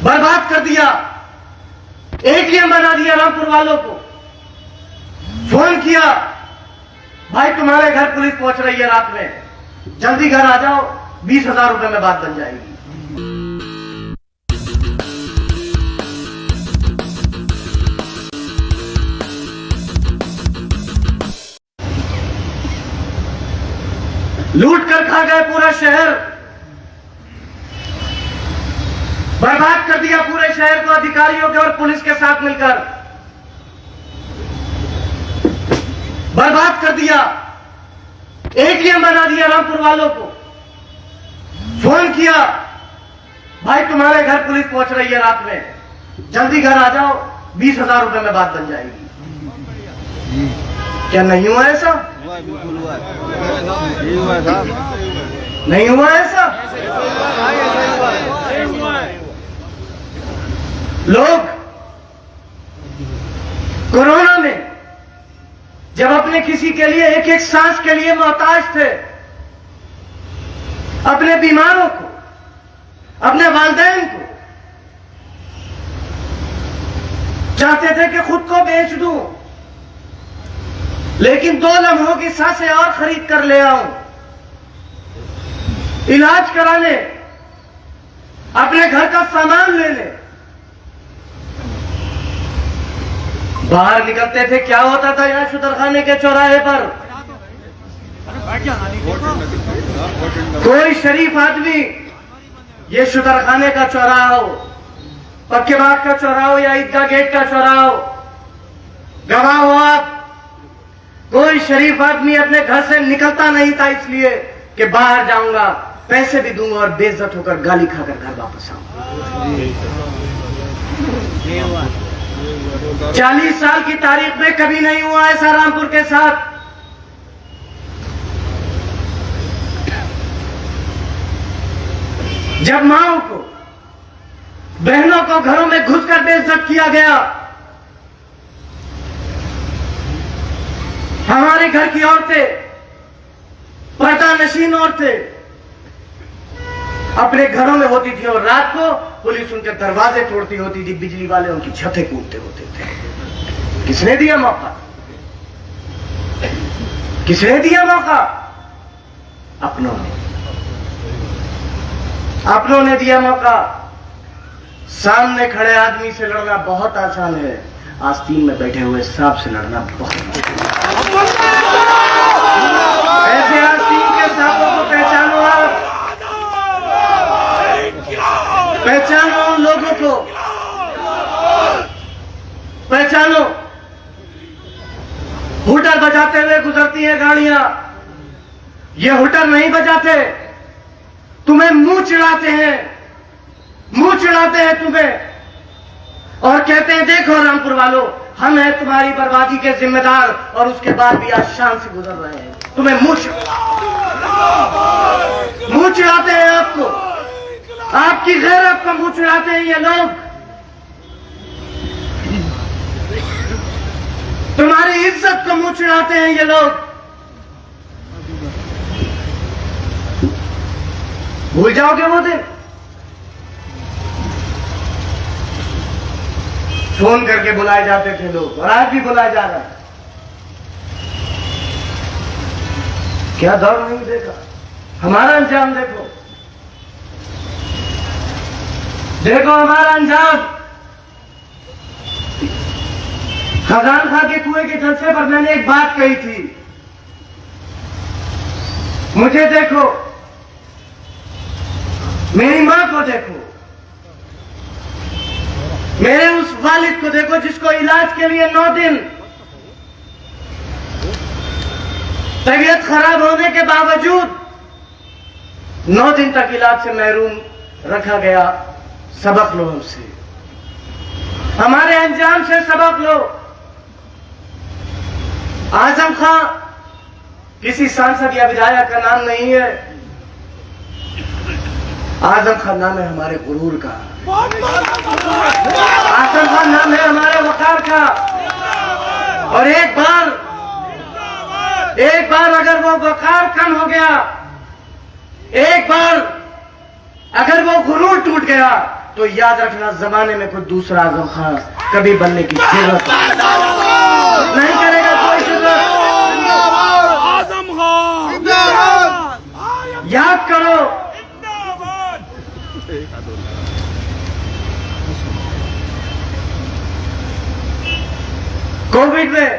बर्बाद कर दिया, एटीएम बना दिया रामपुर वालों को। फोन किया, भाई तुम्हारे घर पुलिस पहुंच रही है रात में, जल्दी घर आ जाओ, 20,000 रुपए में बात बन जाएगी। लूट कर खा गए पूरा शहर, बर्बाद कर दिया पूरे शहर को अधिकारियों के और पुलिस के साथ मिलकर, बर्बाद कर दिया, एटीएम बना दिया रामपुर वालों को। फोन किया, भाई तुम्हारे घर पुलिस पहुंच रही है रात में, जल्दी घर आ जाओ, 20,000 रुपए में बात बन जाएगी। क्या नहीं हुआ ऐसा? बिल्कुल हुआ है। नहीं हुआ ऐसा? लोग कोरोना में जब अपने किसी के लिए एक एक सांस के लिए मोहताज थे, अपने बीमारों को, अपने वालिदैन को चाहते थे कि खुद को बेच दूं, लेकिन 2 लम्हों की सांसें और खरीद कर ले आऊं, इलाज कराने, अपने घर का सामान लेने बाहर निकलते थे। क्या होता था यहां शुतरखाने के चौराहे पर? कोई शरीफ आदमी, ये शुतरखाने का चौराहा हो, पक्के बाग का चौराहा हो या ईदगाह गेट का चौराहा हो, गवाह हो आप, कोई शरीफ आदमी अपने घर से निकलता नहीं था इसलिए कि बाहर जाऊंगा, पैसे भी दूंगा और बेइज्जत होकर गाली खाकर घर वापस आऊंगा। 40 साल की तारीख में कभी नहीं हुआ ऐसा रामपुर के साथ। जब माओ को, बहनों को घरों में घुसकर बेइज्जत किया गया, हमारे घर की औरतें, पर्दा नशीन औरतें अपने घरों में होती थी और रात को पुलिस उनके दरवाजे तोड़ती होती थी, बिजली वाले उनकी छतें कूदते होते थे। किसने दिया मौका? किसने दिया मौका? अपनों ने, अपनों ने दिया मौका। सामने खड़े आदमी से लड़ना बहुत आसान है, आस्तीन में बैठे हुए सांप से लड़ना बहुत मुश्किल है। ऐसे आस्तीन के सांपों को पहचानो आप, पहचानो उन लोगों को, पहचानो। हुटर बजाते हुए गुजरती हैं गाड़ियां, ये हुटर नहीं बजाते, तुम्हें मुंह चिढ़ाते हैं, मुंह चिढ़ाते हैं तुम्हें और कहते हैं देखो रामपुर वालों, हम हैं तुम्हारी बर्बादी के जिम्मेदार और उसके बाद भी आज शान से गुजर रहे हैं। तुम्हें मुंह चिढ़ाते हैं, आपको, आपकी गैरत को मुंह चिढ़ाते हैं ये लोग, तुम्हारी इज्जत को मुंह चिढ़ाते हैं ये लोग। भूल जाओगे वो दिन? फोन करके बुलाए जाते थे लोग और आज भी बुलाया जा रहा है। क्या दौर नहीं देखा? हमारा अंजाम देखो, देखो हमारा अंजाम। खजान खां के कुएं के जलसे पर मैंने एक बात कही थी, मुझे देखो, मेरी मां को देखो, मेरे उस वालिद को देखो जिसको इलाज के लिए 9 दिन तबीयत खराब होने के बावजूद 9 दिन तक इलाज से महरूम रखा गया। सबक लो हमसे, हमारे अंजाम से सबक लो। आजम खां किसी सांसद या विधायक का नाम नहीं है, आजम खान नाम है हमारे गुरूर का, आजम खान नाम है हमारे वकार का। और एक बार अगर वो वकार कम हो गया, एक बार अगर वो गुरूर टूट गया तो याद रखना जमाने में कोई दूसरा आजम खान कभी बनने की जरूरत नहीं करेगा, कोई जरूरत। आजम खान याद करो, कोविड में,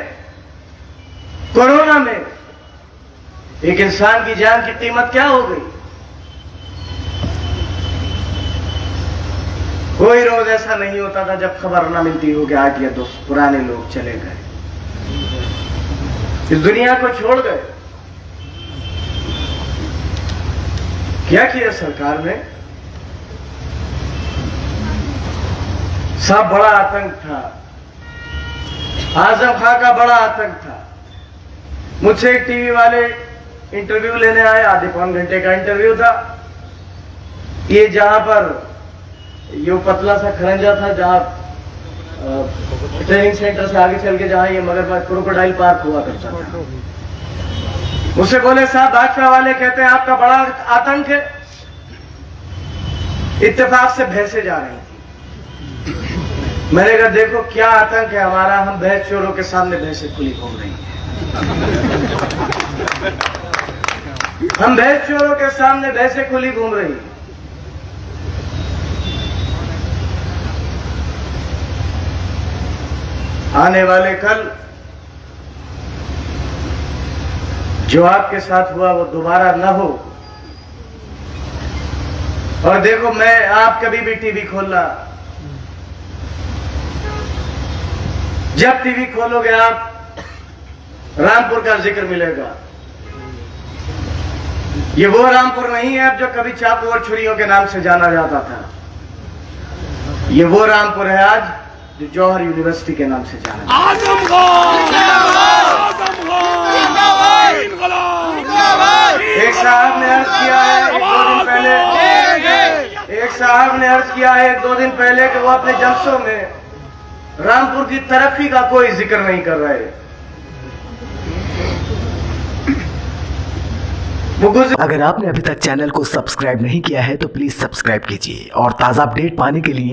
कोरोना में एक इंसान की जान की कीमत क्या हो गई। कोई रोज ऐसा नहीं होता था जब खबर ना मिलती हो कि 8 या 10 पुराने लोग चले गए, इस दुनिया को छोड़ गए। क्या किया सरकार ने? सब बड़ा आतंक था, आजम खां का बड़ा आतंक था। मुझसे एक टीवी वाले इंटरव्यू लेने आए, आधे पौन घंटे का इंटरव्यू था। ये जहां पर ये पतला सा खरंजा था, जहां ट्रेनिंग सेंटर से आगे चल के जहां ये मगरमच्छ क्रोकोडाइल पार्क हुआ करता था। मुझसे बोले साहब भाजपा वाले कहते हैं आपका बड़ा आतंक है। इत्तेफाक से भैंसे जा रही थी। मैंने कहा देखो क्या आतंक है हमारा, हम भैंस चोरों के सामने भैंसे खुली घूम रही हैं। हम भैंस चोरों के सामने भैंसे खुली घूम रही हैं। आने वाले कल जो आपके साथ हुआ वो दोबारा न हो। और देखो मैं, आप कभी भी टीवी खोलना, जब टीवी खोलोगे आप रामपुर का जिक्र मिलेगा। ये वो रामपुर नहीं है अब जो कभी चाकू और छुरियों के नाम से जाना जाता था। ये वो रामपुर है आज जो जौहर यूनिवर्सिटी के नाम से जाना जाता है। आजम खान, आजम खान, इनकलाब। एक साहब ने अर्ज किया है 1-2 दिन पहले, एक साहब ने अर्ज किया है 1-2 दिन पहले कि वो अपने जलसों में रामपुर की तरक्की का कोई जिक्र नहीं कर रहे। अगर आपने अभी तक चैनल को सब्सक्राइब नहीं किया है तो प्लीज सब्सक्राइब कीजिए और ताज़ा अपडेट पाने के लिए